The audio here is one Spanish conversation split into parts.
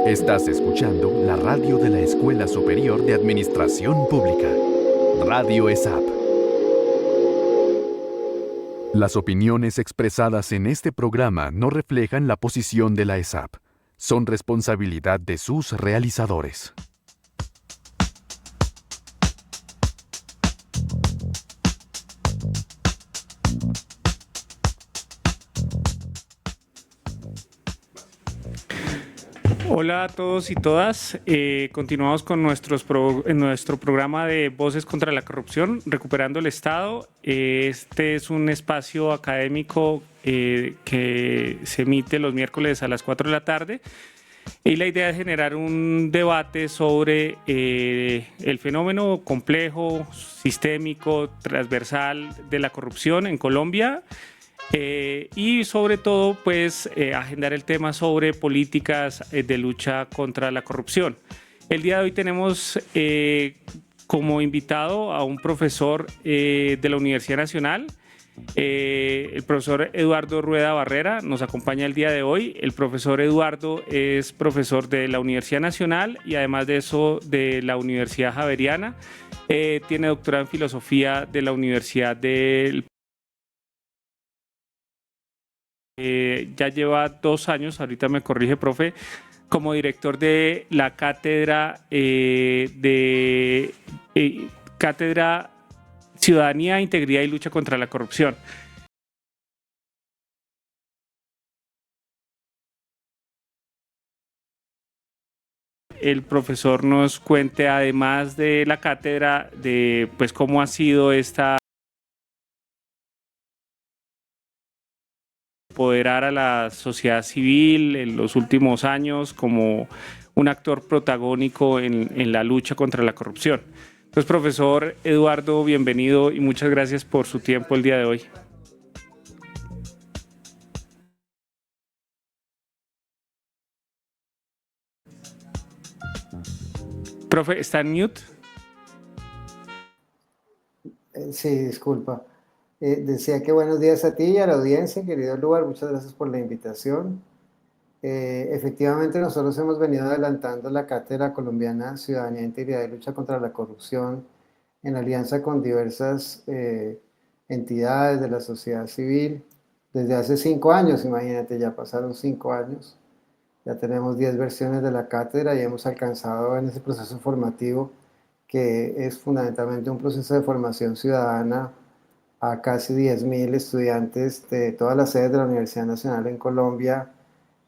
Estás escuchando la radio de la Escuela Superior de Administración Pública, Radio ESAP. Las opiniones expresadas en este programa no reflejan la posición de la ESAP. Son responsabilidad de sus realizadores. Hola a todos y todas. Continuamos con nuestro programa de Voces contra la Corrupción, Recuperando el Estado. Este es un espacio académico que se emite los miércoles a las 4 de la tarde. Y la idea es generar un debate sobre el fenómeno complejo, sistémico, transversal de la corrupción en Colombia. Y sobre todo, pues, agendar el tema sobre políticas de lucha contra la corrupción. El día de hoy tenemos como invitado a un profesor de la Universidad Nacional, el profesor Eduardo Rueda Barrera nos acompaña el día de hoy. El profesor Eduardo es profesor de la Universidad Nacional y además de eso de la Universidad Javeriana. Tiene doctorado en filosofía de la Universidad del ya lleva 2 años, ahorita me corrige, profe, como director de la cátedra Cátedra Ciudadanía, Integridad y Lucha contra la Corrupción. El profesor nos cuente, además de la cátedra, de pues cómo ha sido esta empoderar a la sociedad civil en los últimos años como un actor protagónico en la lucha contra la corrupción. Entonces, profesor Eduardo, bienvenido y muchas gracias por su tiempo el día de hoy. Profe, ¿está en mute? Sí, disculpa. Decía que buenos días a ti y a la audiencia, querido Lugar, muchas gracias por la invitación. Efectivamente, nosotros hemos venido adelantando la Cátedra Colombiana Ciudadanía, Integridad y Lucha contra la Corrupción en alianza con diversas entidades de la sociedad civil desde hace 5 años, imagínate, ya pasaron 5 años. Ya tenemos 10 versiones de la cátedra y hemos alcanzado en ese proceso formativo, que es fundamentalmente un proceso de formación ciudadana, a casi 10.000 estudiantes de todas las sedes de la Universidad Nacional en Colombia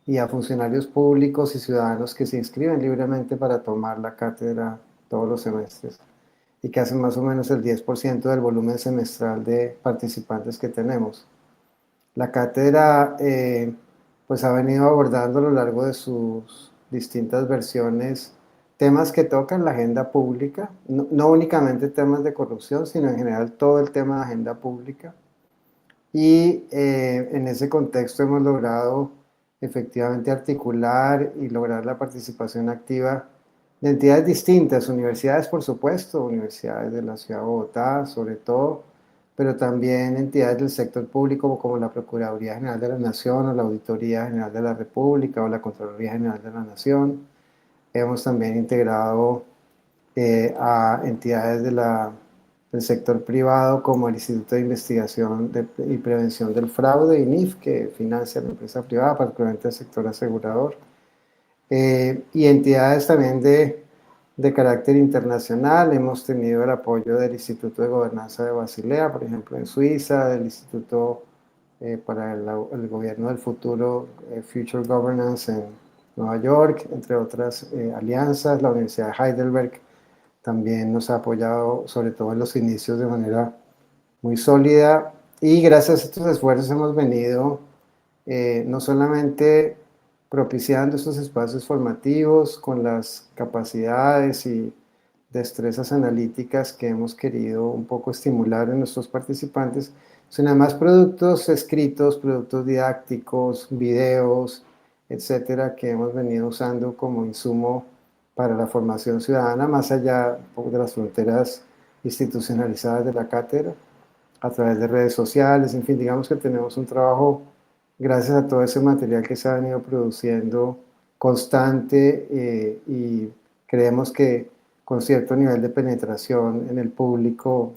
y a funcionarios públicos y ciudadanos que se inscriben libremente para tomar la cátedra todos los semestres y que hacen más o menos el 10% del volumen semestral de participantes que tenemos. La cátedra pues ha venido abordando a lo largo de sus distintas versiones temas que tocan la agenda pública, no únicamente temas de corrupción, sino en general todo el tema de agenda pública. Y en ese contexto hemos logrado efectivamente articular y lograr la participación activa de entidades distintas, universidades por supuesto, universidades de la ciudad de Bogotá sobre todo, pero también entidades del sector público como la Procuraduría General de la Nación o la Auditoría General de la República o la Contraloría General de la Nación. Hemos también integrado a entidades del sector privado como el Instituto de Investigación y Prevención del Fraude, INIF, que financia la empresa privada, particularmente el sector asegurador, y entidades también de carácter internacional. Hemos tenido el apoyo del Instituto de Gobernanza de Basilea, por ejemplo, en Suiza, del Instituto para el Gobierno del Futuro, Future Governance en Nueva York, entre otras alianzas. La Universidad de Heidelberg también nos ha apoyado, sobre todo en los inicios, de manera muy sólida. Y gracias a estos esfuerzos hemos venido no solamente propiciando estos espacios formativos con las capacidades y destrezas analíticas que hemos querido un poco estimular en nuestros participantes, sino además productos escritos, productos didácticos, videos, etcétera, que hemos venido usando como insumo para la formación ciudadana, más allá de las fronteras institucionalizadas de la cátedra, a través de redes sociales. En fin, digamos que tenemos un trabajo, gracias a todo ese material que se ha venido produciendo, constante y creemos que con cierto nivel de penetración en el público,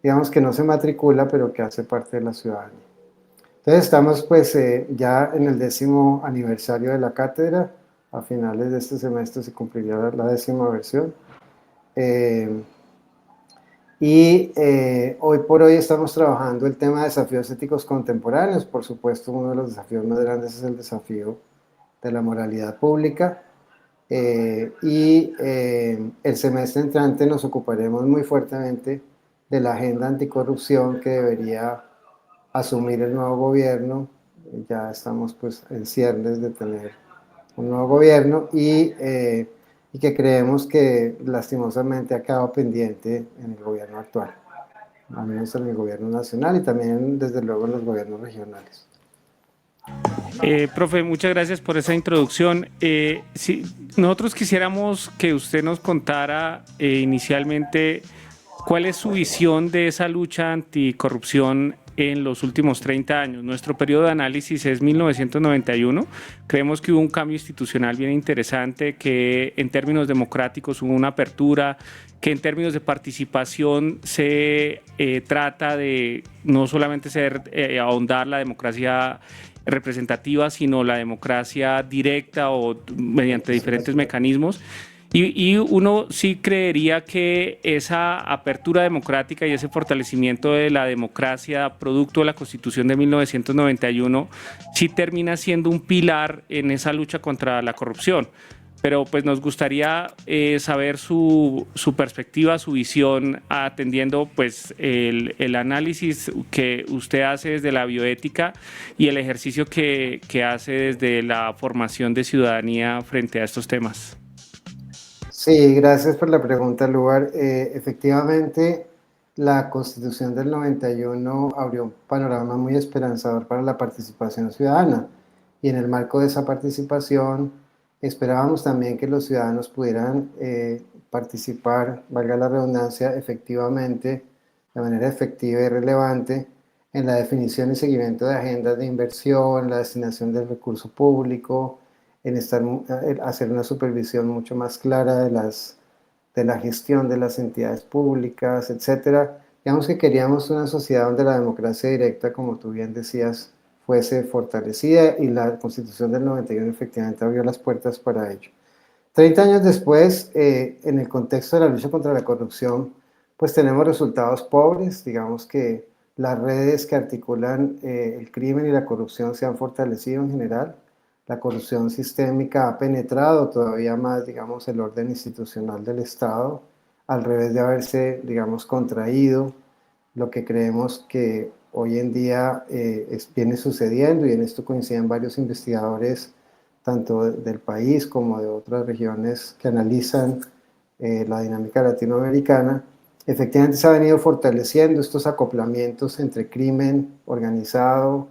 digamos que no se matricula, pero que hace parte de la ciudadanía. Entonces estamos pues ya en el 10º aniversario de la cátedra. A finales de este semestre se cumpliría la 10ª versión. Hoy por hoy estamos trabajando el tema de desafíos éticos contemporáneos. Por supuesto, uno de los desafíos más grandes es el desafío de la moralidad pública. El semestre entrante nos ocuparemos muy fuertemente de la agenda anticorrupción que debería asumir el nuevo gobierno. Ya estamos pues en ciernes de tener un nuevo gobierno y que creemos que lastimosamente ha quedado pendiente en el gobierno actual, al menos en el gobierno nacional y también desde luego en los gobiernos regionales. Profe, muchas gracias por esa introducción. Nosotros quisiéramos que usted nos contara inicialmente cuál es su visión de esa lucha anticorrupción en los últimos 30 años. Nuestro periodo de análisis es 1991. Creemos que hubo un cambio institucional bien interesante, que en términos democráticos hubo una apertura, que en términos de participación se trata de no solamente ahondar la democracia representativa, sino la democracia directa o mediante diferentes mecanismos. Y uno sí creería que esa apertura democrática y ese fortalecimiento de la democracia producto de la Constitución de 1991 sí termina siendo un pilar en esa lucha contra la corrupción. Pero pues nos gustaría saber su perspectiva, su visión, atendiendo pues el análisis que usted hace desde la bioética y el ejercicio que hace desde la formación de ciudadanía frente a estos temas. Sí, gracias por la pregunta, Lugar. Efectivamente, la Constitución del 91 abrió un panorama muy esperanzador para la participación ciudadana y en el marco de esa participación esperábamos también que los ciudadanos pudieran participar, valga la redundancia, efectivamente, de manera efectiva y relevante en la definición y seguimiento de agendas de inversión, la destinación del recurso público, en hacer una supervisión mucho más clara de la gestión de las entidades públicas, etcétera. Digamos que queríamos una sociedad donde la democracia directa, como tú bien decías, fuese fortalecida y la Constitución del 91 efectivamente abrió las puertas para ello. 30 años después, en el contexto de la lucha contra la corrupción, pues tenemos resultados pobres. Digamos que las redes que articulan el crimen y la corrupción se han fortalecido en general. La corrupción sistémica ha penetrado todavía más, digamos, el orden institucional del Estado, al revés de haberse, digamos, contraído, lo que creemos que hoy en día viene sucediendo, y en esto coinciden varios investigadores, tanto del país como de otras regiones que analizan la dinámica latinoamericana. Efectivamente se ha venido fortaleciendo estos acoplamientos entre crimen organizado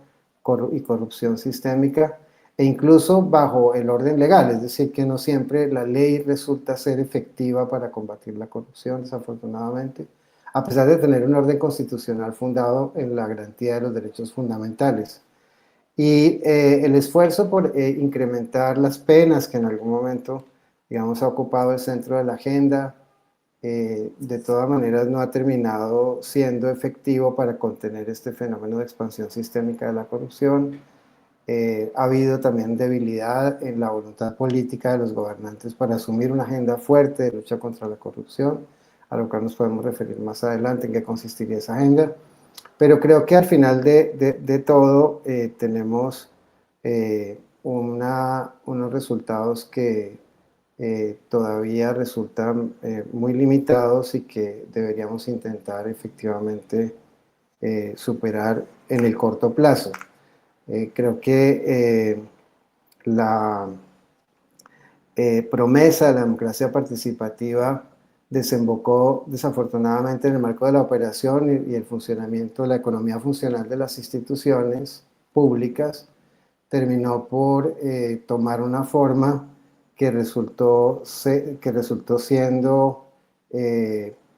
y corrupción sistémica, e incluso bajo el orden legal, es decir, que no siempre la ley resulta ser efectiva para combatir la corrupción, desafortunadamente, a pesar de tener un orden constitucional fundado en la garantía de los derechos fundamentales. Y el esfuerzo por incrementar las penas, que en algún momento, digamos, ha ocupado el centro de la agenda, de todas maneras no ha terminado siendo efectivo para contener este fenómeno de expansión sistémica de la corrupción. Ha habido también debilidad en la voluntad política de los gobernantes para asumir una agenda fuerte de lucha contra la corrupción, a lo cual nos podemos referir más adelante en qué consistiría esa agenda. Pero creo que al final de todo tenemos unos resultados que todavía resultan muy limitados y que deberíamos intentar efectivamente superar en el corto plazo. Creo que la promesa de la democracia participativa desembocó desafortunadamente en el marco de la operación y el funcionamiento de la economía funcional de las instituciones públicas, terminó por tomar una forma que resultó siendo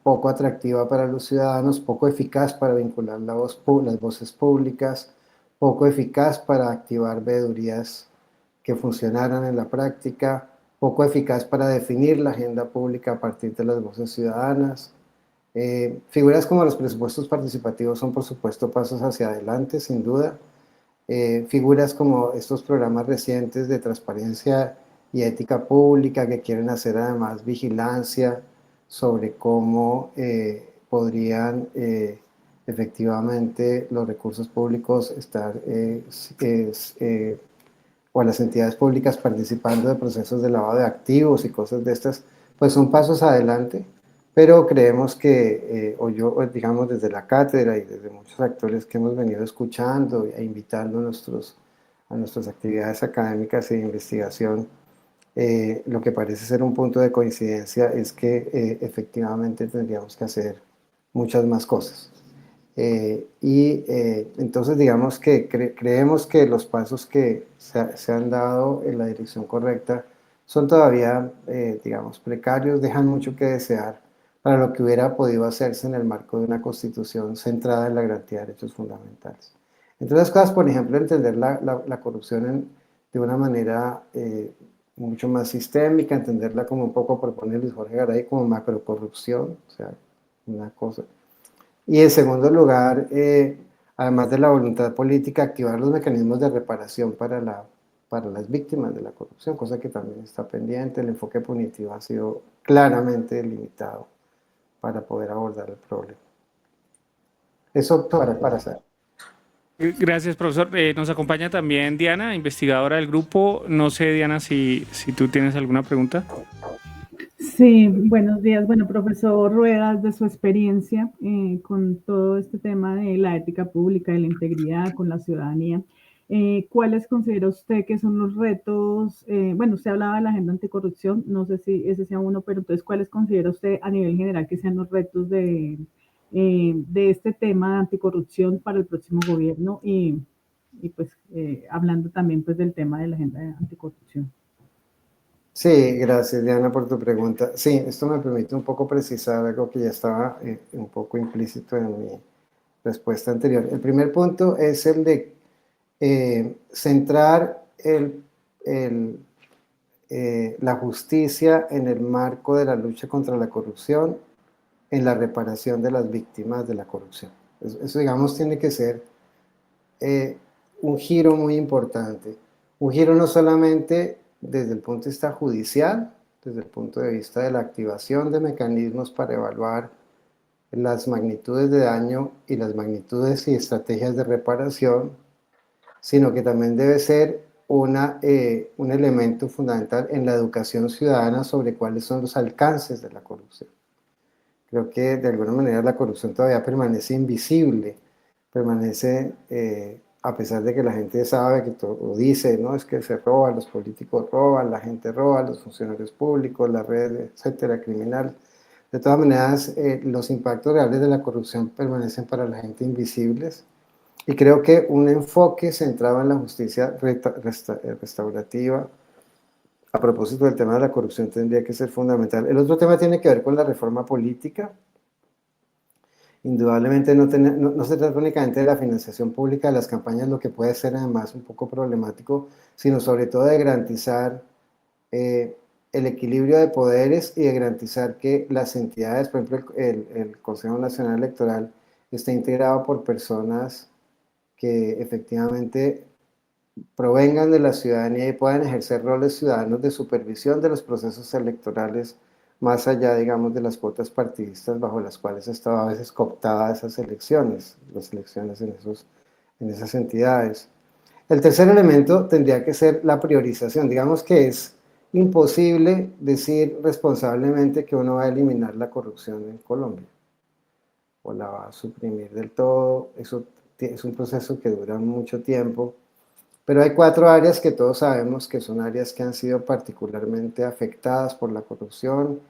poco atractiva para los ciudadanos, poco eficaz para vincular las voces públicas, poco eficaz para activar veedurías que funcionaran en la práctica, poco eficaz para definir la agenda pública a partir de las voces ciudadanas. Figuras como los presupuestos participativos son, por supuesto, pasos hacia adelante, sin duda. Figuras como estos programas recientes de transparencia y ética pública que quieren hacer además vigilancia sobre cómo podrían efectivamente los recursos públicos estar o las entidades públicas participando de procesos de lavado de activos y cosas de estas, pues son pasos adelante, pero creemos que, digamos desde la cátedra y desde muchos actores que hemos venido escuchando e invitando a nuestras actividades académicas e de investigación, lo que parece ser un punto de coincidencia es que efectivamente tendríamos que hacer muchas más cosas. Entonces digamos que creemos que los pasos que se han dado en la dirección correcta son todavía, digamos, precarios, dejan mucho que desear para lo que hubiera podido hacerse en el marco de una constitución centrada en la garantía de derechos fundamentales. Entre otras cosas, por ejemplo, entender la corrupción de una manera mucho más sistémica, entenderla como un poco propone Luis Jorge Garay, como macrocorrupción, o sea, una cosa. Y en segundo lugar, además de la voluntad política, activar los mecanismos de reparación para las víctimas de la corrupción, cosa que también está pendiente. El enfoque punitivo ha sido claramente limitado para poder abordar el problema. Eso para hacer. Gracias, profesor. Nos acompaña también Diana, investigadora del grupo. No sé, Diana, si tú tienes alguna pregunta. Sí, buenos días. Bueno, profesor Ruedas, de su experiencia con todo este tema de la ética pública, de la integridad con la ciudadanía, ¿cuáles considera usted que son los retos? Bueno, usted hablaba de la agenda anticorrupción, no sé si ese sea uno, pero entonces, ¿cuáles considera usted a nivel general que sean los retos de este tema de anticorrupción para el próximo gobierno? Y pues hablando también pues del tema de la agenda anticorrupción. Sí, gracias Diana por tu pregunta. Sí, esto me permite un poco precisar algo que ya estaba un poco implícito en mi respuesta anterior. El primer punto es el de centrar la justicia en el marco de la lucha contra la corrupción, en la reparación de las víctimas de la corrupción. Eso digamos, tiene que ser un giro muy importante. Un giro no solamente desde el punto de vista judicial, desde el punto de vista de la activación de mecanismos para evaluar las magnitudes de daño y las magnitudes y estrategias de reparación, sino que también debe ser un elemento fundamental en la educación ciudadana sobre cuáles son los alcances de la corrupción. Creo que de alguna manera la corrupción todavía permanece invisible, permanece, a pesar de que la gente sabe que todo dice, no, es que se roba, los políticos roban, la gente roba, los funcionarios públicos, la red, etcétera, criminal. De todas maneras, los impactos reales de la corrupción permanecen para la gente invisibles. Y creo que un enfoque centrado en la justicia restaurativa, a propósito del tema de la corrupción, tendría que ser fundamental. El otro tema tiene que ver con la reforma política. Indudablemente no se trata únicamente de la financiación pública de las campañas, lo que puede ser además un poco problemático, sino sobre todo de garantizar el equilibrio de poderes y de garantizar que las entidades, por ejemplo el Consejo Nacional Electoral, esté integrado por personas que efectivamente provengan de la ciudadanía y puedan ejercer roles ciudadanos de supervisión de los procesos electorales, más allá, digamos, de las cuotas partidistas bajo las cuales estaba a veces cooptada esas elecciones, las elecciones en esas entidades. El tercer elemento tendría que ser la priorización. Digamos que es imposible decir responsablemente que uno va a eliminar la corrupción en Colombia o la va a suprimir del todo. Eso es un proceso que dura mucho tiempo. Pero hay 4 áreas que todos sabemos que son áreas que han sido particularmente afectadas por la corrupción: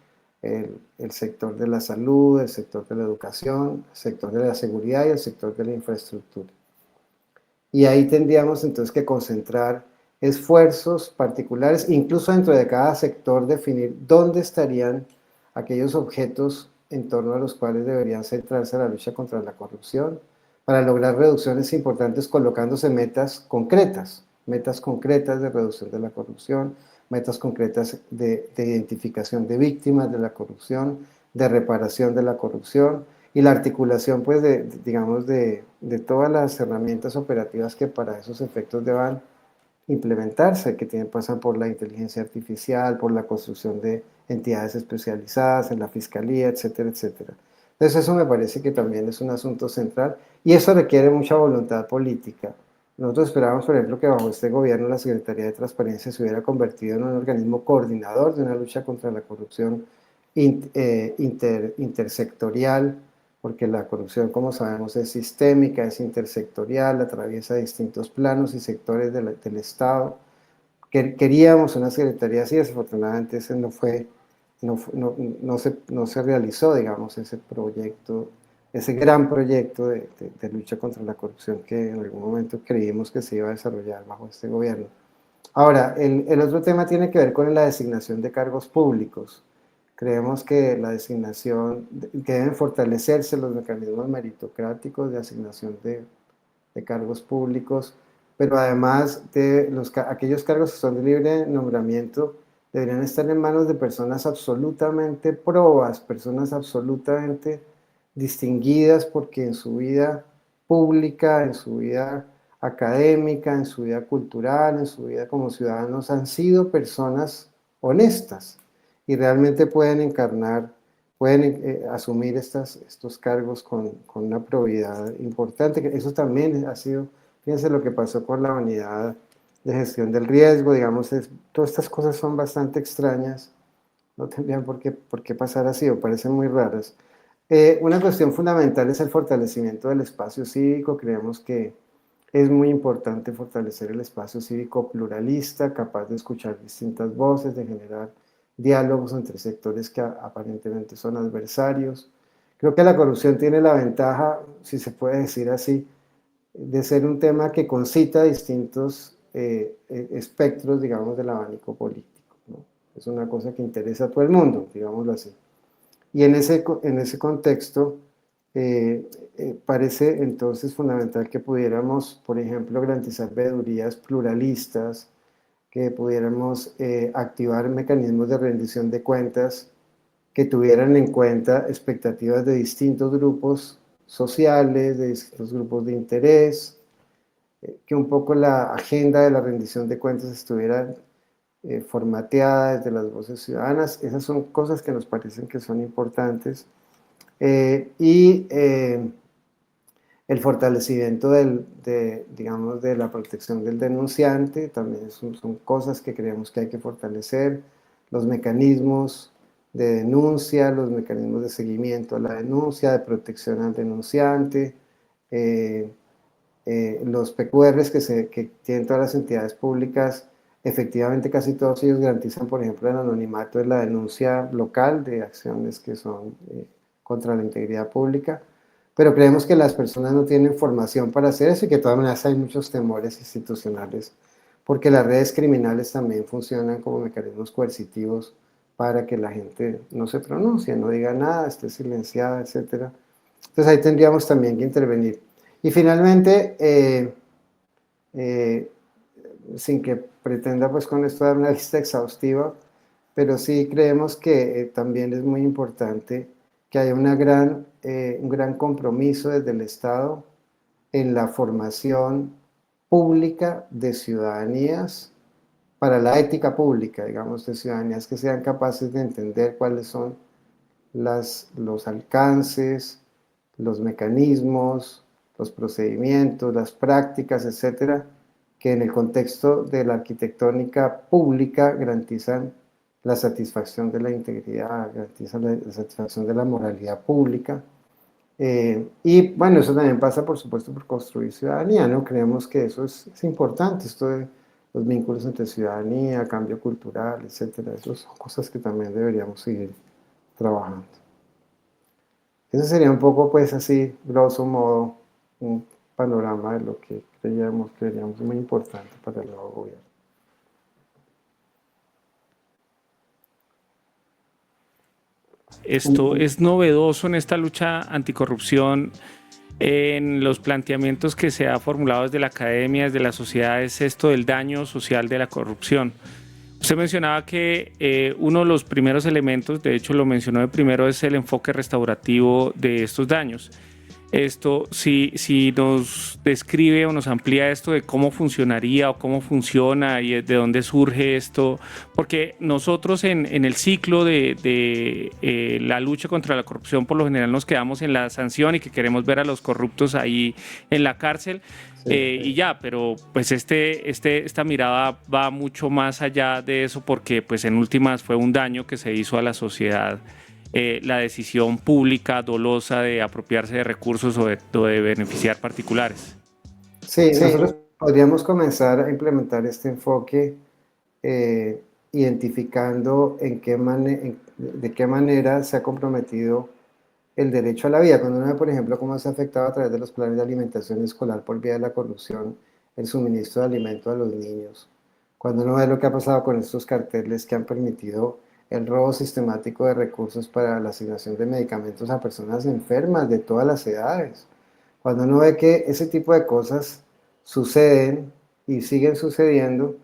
el sector de la salud, el sector de la educación, el sector de la seguridad y el sector de la infraestructura. Y ahí tendríamos entonces que concentrar esfuerzos particulares, incluso dentro de cada sector definir dónde estarían aquellos objetos en torno a los cuales deberían centrarse la lucha contra la corrupción, para lograr reducciones importantes colocándose metas concretas, metas concretas de reducción de la corrupción, metas concretas de identificación de víctimas de la corrupción, de reparación de la corrupción y la articulación, pues, digamos, de todas las herramientas operativas que para esos efectos deban implementarse, que pasan por la inteligencia artificial, por la construcción de entidades especializadas en la fiscalía, etcétera, etcétera. Entonces eso me parece que también es un asunto central y eso requiere mucha voluntad política. Nosotros esperábamos, por ejemplo, que bajo este gobierno la Secretaría de Transparencia se hubiera convertido en un organismo coordinador de una lucha contra la corrupción intersectorial, porque la corrupción, como sabemos, es sistémica, es intersectorial, atraviesa distintos planos y sectores del Estado. Queríamos una secretaría así, desafortunadamente ese no se realizó, digamos, ese proyecto, ese gran proyecto de lucha contra la corrupción que en algún momento creímos que se iba a desarrollar bajo este gobierno. Ahora, el otro tema tiene que ver con la designación de cargos públicos. Creemos que que deben fortalecerse los mecanismos meritocráticos de asignación de cargos públicos, pero además de aquellos cargos que son de libre nombramiento deberían estar en manos de personas absolutamente probas, personas absolutamente distinguidas porque en su vida pública, en su vida académica, en su vida cultural, en su vida como ciudadanos han sido personas honestas y realmente pueden encarnar, pueden asumir estos cargos con una probidad importante. Eso también ha sido, fíjense lo que pasó con la unidad de gestión del riesgo, digamos, todas estas cosas son bastante extrañas, no tendrían por qué pasar así o parecen muy raras. Una cuestión fundamental es el fortalecimiento del espacio cívico. Creemos que es muy importante fortalecer el espacio cívico pluralista, capaz de escuchar distintas voces, de generar diálogos entre sectores que aparentemente son adversarios. Creo que la corrupción tiene la ventaja, si se puede decir así, de ser un tema que concita distintos espectros, digamos, del abanico político, ¿no? Es una cosa que interesa a todo el mundo, digámoslo así. Y en ese contexto, parece entonces fundamental que pudiéramos, por ejemplo, garantizar veedurías pluralistas, que pudiéramos activar mecanismos de rendición de cuentas que tuvieran en cuenta expectativas de distintos grupos sociales, de distintos grupos de interés, que un poco la agenda de la rendición de cuentas estuviera formateada desde las voces ciudadanas. Esas son cosas que nos parecen que son importantes. El fortalecimiento digamos, de la protección del denunciante, también son cosas que creemos que hay que fortalecer, los mecanismos de denuncia, los mecanismos de seguimiento a la denuncia, de protección al denunciante, los PQRs que tienen todas las entidades públicas, efectivamente casi todos ellos garantizan, por ejemplo, el anonimato de la denuncia local de acciones que son contra la integridad pública, pero creemos que las personas no tienen formación para hacer eso y que de todas maneras hay muchos temores institucionales, porque las redes criminales también funcionan como mecanismos coercitivos para que la gente no se pronuncie, no diga nada, esté silenciada, etc. Entonces ahí tendríamos también que intervenir. Y finalmente, sin que pretenda pues con esto dar una lista exhaustiva, pero sí creemos que también es muy importante que haya un gran compromiso desde el Estado en la formación pública de ciudadanías para la ética pública, digamos, de ciudadanías que sean capaces de entender cuáles son los alcances, los mecanismos, los procedimientos, las prácticas, etcétera, que en el contexto de la arquitectónica pública garantizan la satisfacción de la integridad, garantizan la satisfacción de la moralidad pública. Y bueno, eso también pasa, por supuesto, por construir ciudadanía, ¿no? Creemos que eso es importante, esto de los vínculos entre ciudadanía, cambio cultural, etcétera. Esas son cosas que también deberíamos seguir trabajando. Eso sería un poco, pues así, grosso modo, un panorama de lo que creíamos muy importante para el nuevo gobierno. Esto es novedoso en esta lucha anticorrupción, en los planteamientos que se ha formulado desde la academia, desde la sociedad, es esto del daño social de la corrupción. Usted mencionaba que uno de los primeros elementos, de hecho lo mencionó de primero, es el enfoque restaurativo de estos daños. Esto, si nos describe o nos amplía esto de cómo funcionaría o cómo funciona y de dónde surge esto, porque nosotros en el ciclo de la lucha contra la corrupción por lo general nos quedamos en la sanción y que queremos ver a los corruptos ahí en la cárcel. Y ya, pero pues esta mirada va mucho más allá de eso porque pues en últimas fue un daño que se hizo a la sociedad, la decisión pública dolosa de apropiarse de recursos o de beneficiar particulares. Sí, nosotros podríamos comenzar a implementar este enfoque identificando de qué manera se ha comprometido el derecho a la vida. Cuando uno ve, por ejemplo, cómo se ha afectado a través de los planes de alimentación escolar por vía de la corrupción el suministro de alimentos a los niños, cuando uno ve lo que ha pasado con estos carteles que han permitido el robo sistemático de recursos para la asignación de medicamentos a personas enfermas de todas las edades, cuando uno ve que ese tipo de cosas suceden y siguen sucediendo,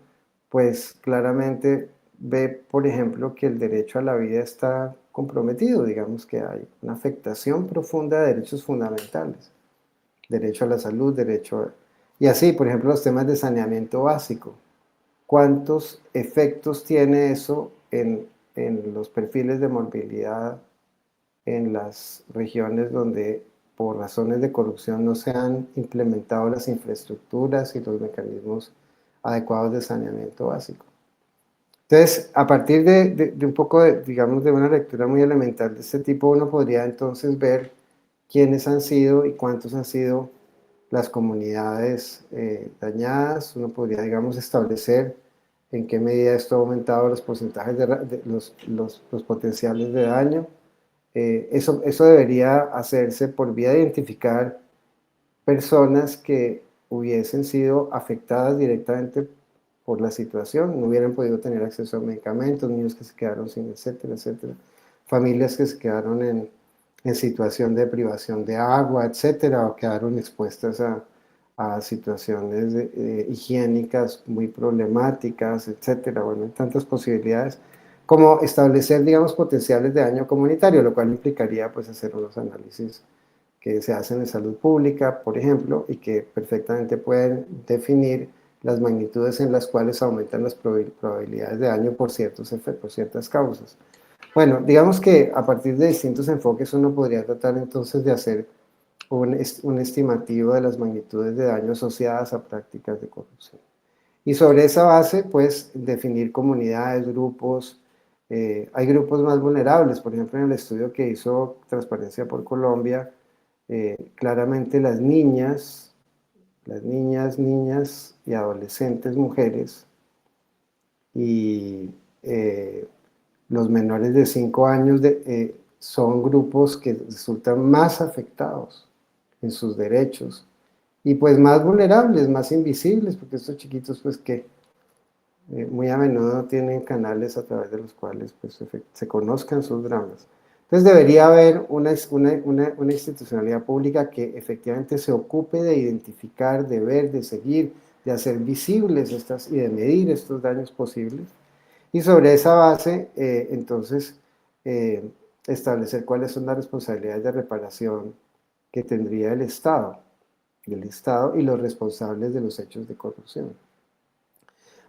pues claramente ve, por ejemplo, que el derecho a la vida está comprometido, digamos que hay una afectación profunda de derechos fundamentales, derecho a la salud, y así, por ejemplo, los temas de saneamiento básico. ¿Cuántos efectos tiene eso en los perfiles de movilidad en las regiones donde por razones de corrupción no se han implementado las infraestructuras y los mecanismos adecuados de saneamiento básico? Entonces, a partir de un poco, digamos, de una lectura muy elemental de este tipo, uno podría entonces ver quiénes han sido y cuántos han sido las comunidades dañadas. Uno podría, digamos, establecer en qué medida esto ha aumentado los porcentajes los potenciales de daño. Eso debería hacerse por vía de identificar personas que hubiesen sido afectadas directamente por la situación, no hubieran podido tener acceso a medicamentos, niños que se quedaron sin, etcétera, etcétera, familias que se quedaron en situación de privación de agua, etcétera, o quedaron expuestas a situaciones higiénicas muy problemáticas, etcétera. Bueno, hay tantas posibilidades como establecer, digamos, potenciales de daño comunitario, lo cual implicaría pues hacer unos análisis que se hacen en salud pública, por ejemplo, y que perfectamente pueden definir las magnitudes en las cuales aumentan las probabilidades de daño por ciertas causas. Bueno, digamos que a partir de distintos enfoques uno podría tratar entonces de hacer un estimativo de las magnitudes de daño asociadas a prácticas de corrupción. Y sobre esa base, pues, definir comunidades, grupos. Hay grupos más vulnerables, por ejemplo, en el estudio que hizo Transparencia por Colombia, claramente las niñas y adolescentes mujeres y los menores de 5 años son grupos que resultan más afectados en sus derechos y pues más vulnerables, más invisibles, porque estos chiquitos pues que muy a menudo no tienen canales a través de los cuales pues, se conozcan sus dramas. Entonces debería haber una institucionalidad pública que efectivamente se ocupe de identificar, de ver, de seguir, de hacer visibles y de medir estos daños posibles. Y sobre esa base, entonces, establecer cuáles son las responsabilidades de reparación que tendría el Estado y los responsables de los hechos de corrupción.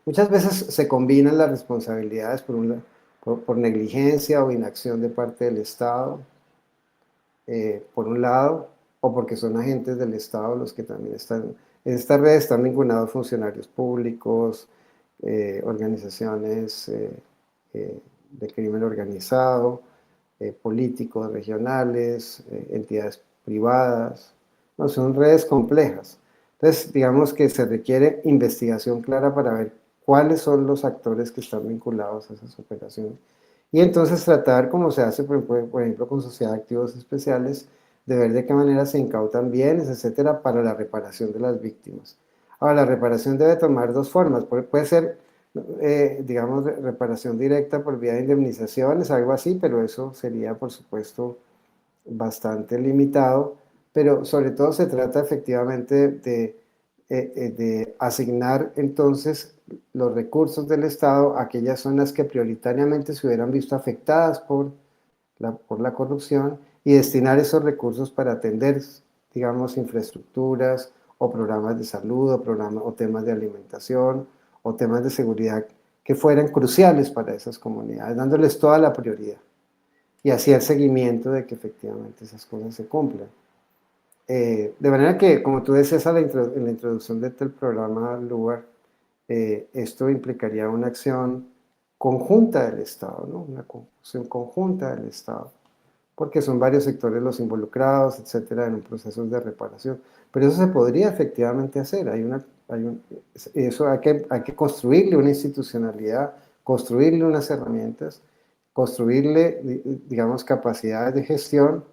Muchas veces se combinan las responsabilidades por negligencia o inacción de parte del Estado, por un lado, o porque son agentes del Estado los que también están. En esta red están vinculados funcionarios públicos, organizaciones de crimen organizado, políticos regionales, entidades privadas. No, son redes complejas. Entonces, digamos que se requiere investigación clara para ver cuáles son los actores que están vinculados a esas operaciones. Y entonces tratar, como se hace, por ejemplo, con sociedad de activos especiales, de ver de qué manera se incautan bienes, etcétera, para la reparación de las víctimas. Ahora, la reparación debe tomar dos formas. Puede ser, digamos, reparación directa por vía de indemnizaciones, algo así, pero eso sería, por supuesto, bastante limitado. pero sobre todo se trata efectivamente de asignar entonces los recursos del Estado a aquellas zonas que prioritariamente se hubieran visto afectadas por la corrupción y destinar esos recursos para atender, digamos, infraestructuras o programas de salud o temas de alimentación o temas de seguridad que fueran cruciales para esas comunidades, dándoles toda la prioridad y así el seguimiento de que efectivamente esas cosas se cumplan. De manera que, como tú decías en la introducción del programa LUAR, esto implicaría una acción conjunta del Estado, ¿no? Una acción conjunta del Estado, porque son varios sectores los involucrados, etcétera, en un proceso de reparación. Pero eso se podría efectivamente hacer. Eso hay que construirle una institucionalidad, construirle unas herramientas, construirle, digamos, capacidades de gestión,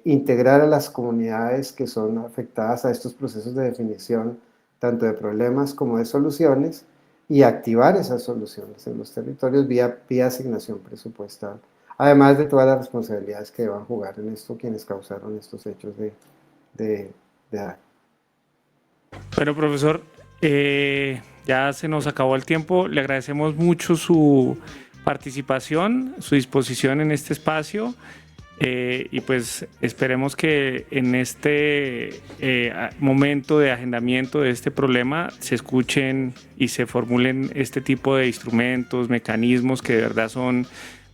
integrar a las comunidades que son afectadas a estos procesos de definición, tanto de problemas como de soluciones, y activar esas soluciones en los territorios vía asignación presupuestal, además de todas las responsabilidades que deban jugar en esto quienes causaron estos hechos de daño. Bueno, profesor, ya se nos acabó el tiempo. Le agradecemos mucho su participación, su disposición en este espacio. Y pues esperemos que en este momento de agendamiento de este problema se escuchen y se formulen este tipo de instrumentos, mecanismos que de verdad son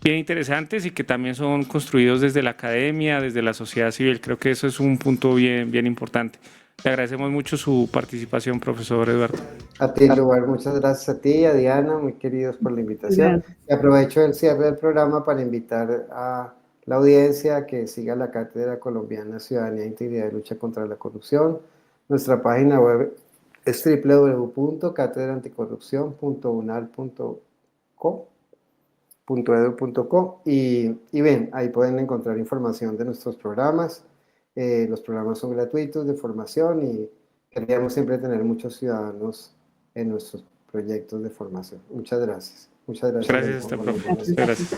bien interesantes y que también son construidos desde la academia, desde la sociedad civil. Creo que eso es un punto bien importante. Le agradecemos mucho su participación, profesor Eduardo. A ti, Lugar, muchas gracias a ti y a Diana, muy queridos por la invitación. Gracias. Y aprovecho el cierre del programa para invitar a la audiencia que siga la Cátedra Colombiana Ciudadanía, Integridad y Lucha contra la Corrupción. Nuestra página web es www.catedraanticorrupción.unal.co y ven, ahí pueden encontrar información de nuestros programas. Los programas son gratuitos de formación y queríamos siempre tener muchos ciudadanos en nuestros proyectos de formación. Muchas gracias. Muchas gracias. Gracias a usted, profe. Gracias.